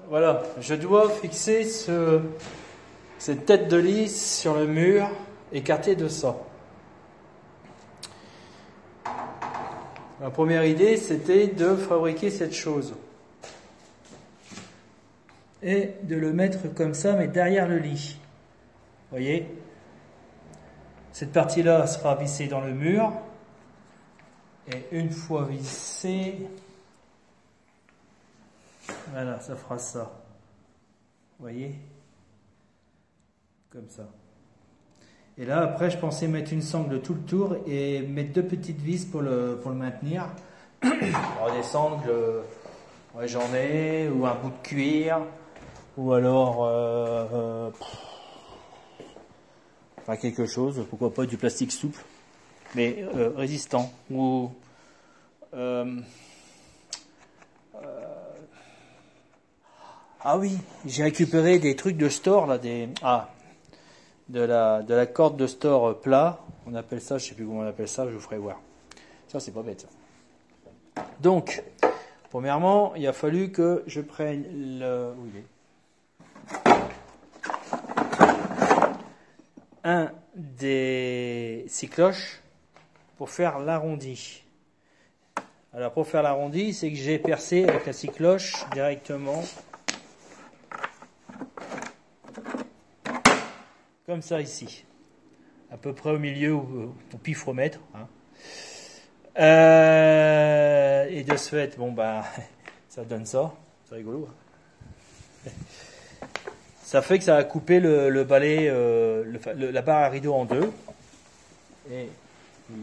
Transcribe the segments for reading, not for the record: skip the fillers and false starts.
Voilà, je dois fixer cette tête de lit sur le mur, écartée de ça. Ma première idée, c'était de fabriquer cette chose. Et de le mettre comme ça, mais derrière le lit. Vous voyez? Cette partie-là sera vissée dans le mur. Et une fois vissée, voilà, ça fera ça. Vous voyez? Comme ça. Et là, après, je pensais mettre une sangle de tout le tour et mettre deux petites vis pour le maintenir. Alors, des sangles, ouais, j'en ai, ou un bout de cuir, ou alors enfin, quelque chose, pourquoi pas du plastique souple, mais résistant. Ou ah oui, j'ai récupéré des trucs de store là, de la corde de store plat, on appelle ça, je sais plus comment on appelle ça, je vous ferai voir. Ça c'est pas bête. Donc, premièrement, il a fallu que je prenne où il est, un des six cloches pour faire l'arrondi. Alors pour faire l'arrondi, c'est que j'ai percé avec la six cloches directement comme ça ici, à peu près au milieu au pifomètre. Hein. Et de ce fait, bon bah, ça donne ça, c'est rigolo. Hein. Ça fait que ça a coupé le balai, la barre à rideau en deux. Et je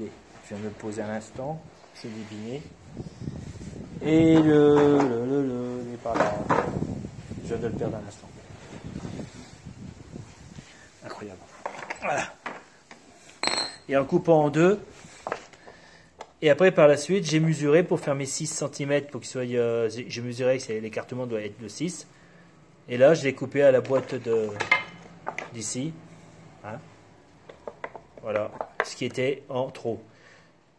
viens de le poser à l'instant, c'est débiné. Et il est par là. Je viens de le perdre à l'instant. Incroyable. Voilà. Et en coupant en deux. Et après, par la suite, j'ai mesuré pour faire mes 6 cm pour qu'il soit. J'ai mesuré que l'écartement doit être de 6. Et là, je l'ai coupé à la boîte d'ici. Hein. Voilà. Ce qui était en trop.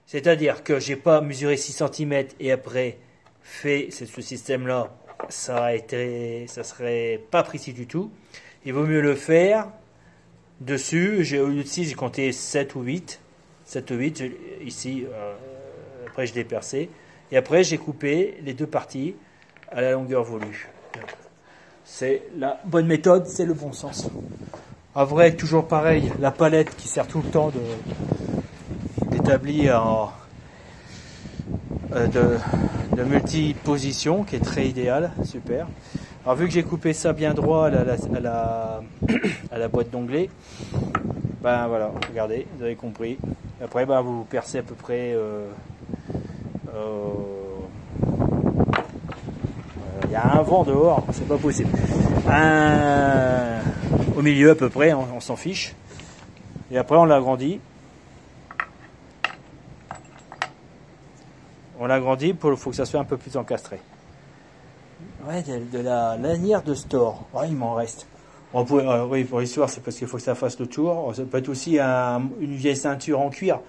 C'est-à-dire que j'ai pas mesuré 6 cm et après fait ce système-là. Ça serait pas précis du tout. Il vaut mieux le faire dessus. Au lieu de 6, j'ai compté 7 ou 8. 7 ou 8 ici. Après, je l'ai percé. Et après, j'ai coupé les deux parties à la longueur voulue. C'est la bonne méthode, c'est le bon sens. En vrai, toujours pareil, la palette qui sert tout le temps d'établir de multi-position, qui est très idéal, super. Alors vu que j'ai coupé ça bien droit à la boîte d'onglet, ben voilà, regardez, vous avez compris. Après, ben, vous percez à peu près il y a un vent dehors, c'est pas possible. Au milieu à peu près, on s'en fiche. Et après on l'agrandit. On l'agrandit, il faut que ça soit un peu plus encastré. Ouais, de la lanière de store. Ouais, il m'en reste. Oui, pour l'histoire, c'est parce qu'il faut que ça fasse le tour. Ça peut être aussi une vieille ceinture en cuir.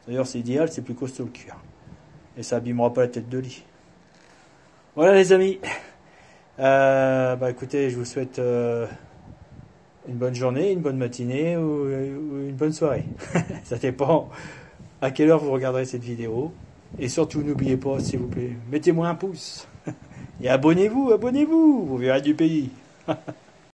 D'ailleurs, c'est idéal, c'est plus costaud le cuir. Et ça abîmera pas la tête de lit. Voilà les amis. Bah écoutez, je vous souhaite une bonne journée, une bonne matinée ou une bonne soirée. Ça dépend à quelle heure vous regarderez cette vidéo. Et surtout, n'oubliez pas, s'il vous plaît, mettez-moi un pouce. Et abonnez-vous, vous verrez du pays.